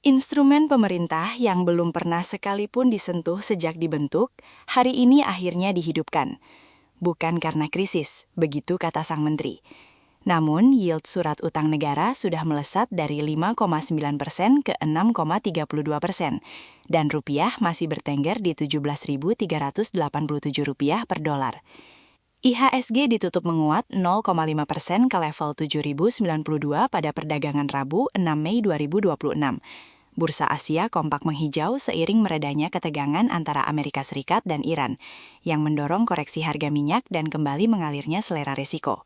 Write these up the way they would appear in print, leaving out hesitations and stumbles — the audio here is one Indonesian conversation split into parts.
Instrumen pemerintah yang belum pernah sekalipun disentuh sejak dibentuk, hari ini akhirnya dihidupkan. Bukan karena krisis, begitu kata sang menteri. Namun, yield surat utang negara sudah melesat dari 5,9% ke 6,32%, dan rupiah masih bertengger di Rp17.387 per dolar. IHSG ditutup menguat 0,5% ke level 7.092 pada perdagangan Rabu 6 Mei 2026. Bursa Asia kompak menghijau seiring meredanya ketegangan antara Amerika Serikat dan Iran, yang mendorong koreksi harga minyak dan kembali mengalirnya selera risiko.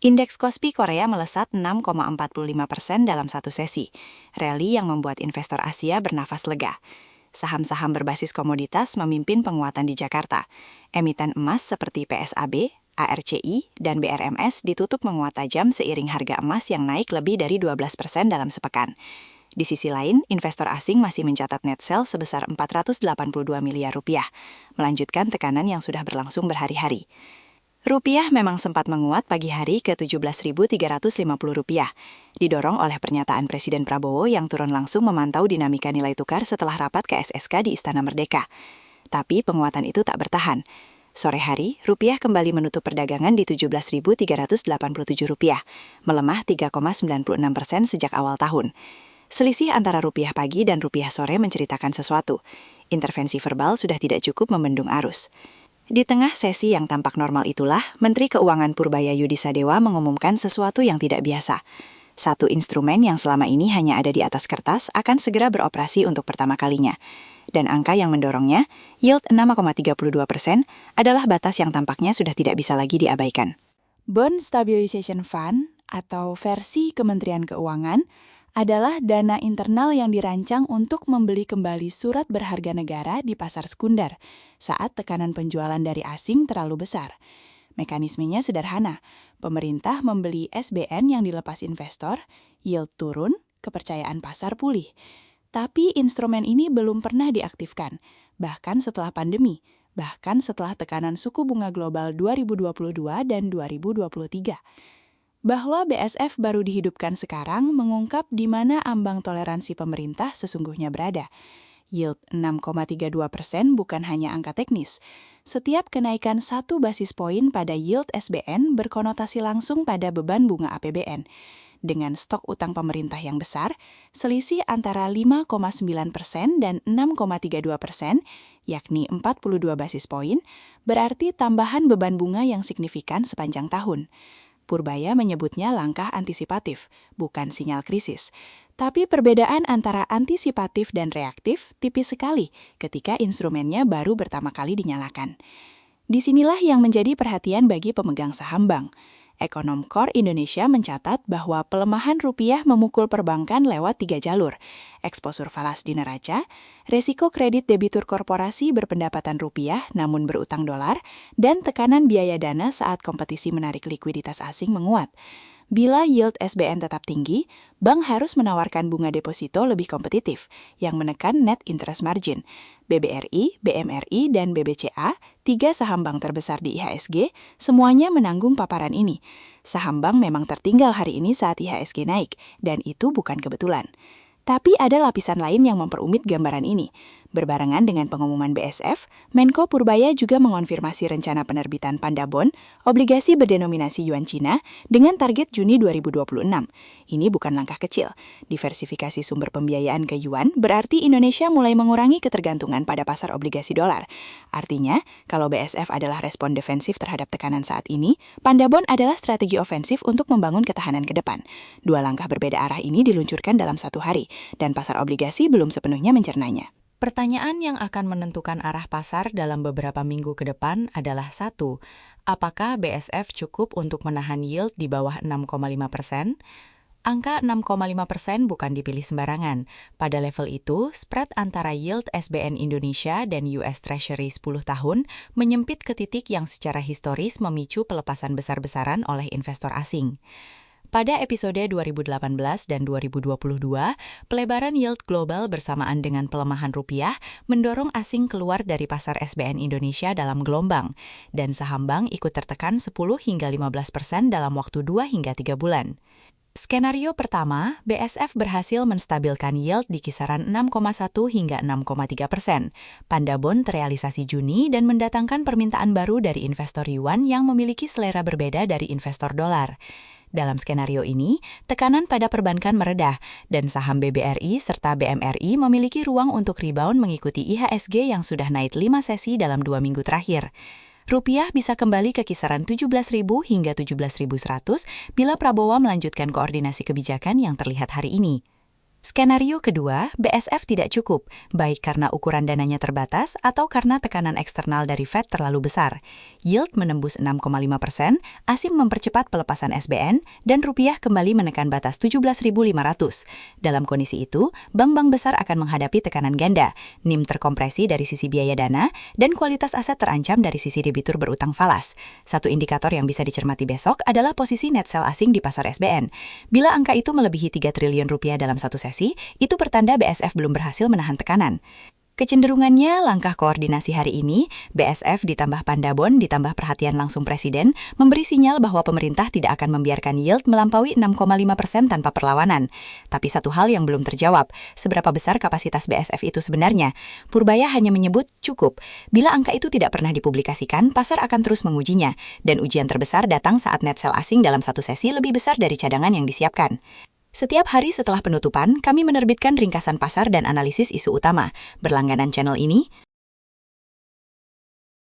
Indeks Kospi Korea melesat 6,45% dalam satu sesi, rally yang membuat investor Asia bernafas lega. Saham-saham berbasis komoditas memimpin penguatan di Jakarta. Emiten emas seperti PSAB, ARCI, dan BRMS ditutup menguat tajam seiring harga emas yang naik lebih dari 12% dalam sepekan. Di sisi lain, investor asing masih mencatat net sell sebesar Rp482 miliar, melanjutkan tekanan yang sudah berlangsung berhari-hari. Rupiah memang sempat menguat pagi hari ke Rp17.350, didorong oleh pernyataan Presiden Prabowo yang turun langsung memantau dinamika nilai tukar setelah rapat KSSK di Istana Merdeka. Tapi penguatan itu tak bertahan. Sore hari, rupiah kembali menutup perdagangan di Rp17.387, melemah 3,96% sejak awal tahun. Selisih antara rupiah pagi dan rupiah sore menceritakan sesuatu. Intervensi verbal sudah tidak cukup membendung arus. Di tengah sesi yang tampak normal itulah, Menteri Keuangan Purbaya Yudisadewa mengumumkan sesuatu yang tidak biasa. Satu instrumen yang selama ini hanya ada di atas kertas akan segera beroperasi untuk pertama kalinya. Dan angka yang mendorongnya, yield 6,32%, adalah batas yang tampaknya sudah tidak bisa lagi diabaikan. Bond Stabilization Fund, atau versi Kementerian Keuangan, adalah dana internal yang dirancang untuk membeli kembali surat berharga negara di pasar sekunder saat tekanan penjualan dari asing terlalu besar. Mekanismenya sederhana. Pemerintah membeli SBN yang dilepas investor, yield turun, kepercayaan pasar pulih. Tapi instrumen ini belum pernah diaktifkan, bahkan setelah pandemi, bahkan setelah tekanan suku bunga global 2022 dan 2023. Bahwa BSF baru dihidupkan sekarang mengungkap di mana ambang toleransi pemerintah sesungguhnya berada. Yield 6,32% bukan hanya angka teknis. Setiap kenaikan 1 basis poin pada yield SBN berkonotasi langsung pada beban bunga APBN. Dengan stok utang pemerintah yang besar, selisih antara 5,9% dan 6,32%, yakni 42 basis poin, berarti tambahan beban bunga yang signifikan sepanjang tahun. Purbaya menyebutnya langkah antisipatif, bukan sinyal krisis. Tapi perbedaan antara antisipatif dan reaktif tipis sekali ketika instrumennya baru pertama kali dinyalakan. Disinilah yang menjadi perhatian bagi pemegang saham bank. Ekonom Core Indonesia mencatat bahwa pelemahan rupiah memukul perbankan lewat 3 jalur. Eksposur falas di neraca, resiko kredit debitur korporasi berpendapatan rupiah namun berutang dolar, dan tekanan biaya dana saat kompetisi menarik likuiditas asing menguat. Bila yield SBN tetap tinggi, bank harus menawarkan bunga deposito lebih kompetitif, yang menekan net interest margin. BBRI, BMRI, dan BBCA, 3 saham bank terbesar di IHSG, semuanya menanggung paparan ini. Saham bank memang tertinggal hari ini saat IHSG naik, dan itu bukan kebetulan. Tapi ada lapisan lain yang memperumit gambaran ini. Berbarengan dengan pengumuman BSF, Menko Purbaya juga mengonfirmasi rencana penerbitan Panda Bond, obligasi berdenominasi Yuan Cina, dengan target Juni 2026. Ini bukan langkah kecil. Diversifikasi sumber pembiayaan ke Yuan berarti Indonesia mulai mengurangi ketergantungan pada pasar obligasi dolar. Artinya, kalau BSF adalah respon defensif terhadap tekanan saat ini, Panda Bond adalah strategi ofensif untuk membangun ketahanan ke depan. 2 langkah berbeda arah ini diluncurkan dalam 1 hari, dan pasar obligasi belum sepenuhnya mencernanya. Pertanyaan yang akan menentukan arah pasar dalam beberapa minggu ke depan adalah 1. Apakah BSF cukup untuk menahan yield di bawah 6,5%? Angka 6,5% bukan dipilih sembarangan. Pada level itu, spread antara yield SBN Indonesia dan US Treasury 10 tahun menyempit ke titik yang secara historis memicu pelepasan besar-besaran oleh investor asing. Pada episode 2018 dan 2022, pelebaran yield global bersamaan dengan pelemahan rupiah mendorong asing keluar dari pasar SBN Indonesia dalam gelombang, dan saham bank ikut tertekan 10 hingga 15% dalam waktu 2 hingga 3 bulan. Skenario pertama, BSF berhasil menstabilkan yield di kisaran 6,1 hingga 6,3%. Panda Bond terrealisasi Juni dan mendatangkan permintaan baru dari investor yuan yang memiliki selera berbeda dari investor dolar. Dalam skenario ini, tekanan pada perbankan meredah dan saham BBRI serta BMRI memiliki ruang untuk rebound mengikuti IHSG yang sudah naik 5 sesi dalam 2 minggu terakhir. Rupiah bisa kembali ke kisaran 17.000 hingga 17.100 bila Prabowo melanjutkan koordinasi kebijakan yang terlihat hari ini. Skenario kedua, BSF tidak cukup, baik karena ukuran dananya terbatas atau karena tekanan eksternal dari Fed terlalu besar. Yield menembus 6,5%, ASIM mempercepat pelepasan SBN, dan rupiah kembali menekan batas 17.500. Dalam kondisi itu, bank-bank besar akan menghadapi tekanan ganda, NIM terkompresi dari sisi biaya dana, dan kualitas aset terancam dari sisi debitur berutang falas. Satu indikator yang bisa dicermati besok adalah posisi net sell asing di pasar SBN. Bila angka itu melebihi 3 triliun rupiah dalam satu sesi, itu pertanda BSF belum berhasil menahan tekanan. Kecenderungannya, langkah koordinasi hari ini, BSF ditambah Panda Bond ditambah perhatian langsung Presiden, memberi sinyal bahwa pemerintah tidak akan membiarkan yield melampaui 6,5% tanpa perlawanan. Tapi satu hal yang belum terjawab, seberapa besar kapasitas BSF itu sebenarnya? Purbaya hanya menyebut cukup. Bila angka itu tidak pernah dipublikasikan, pasar akan terus mengujinya, dan ujian terbesar datang saat net sell asing dalam satu sesi lebih besar dari cadangan yang disiapkan. Setiap hari setelah penutupan, kami menerbitkan ringkasan pasar dan analisis isu utama. Berlangganan channel ini,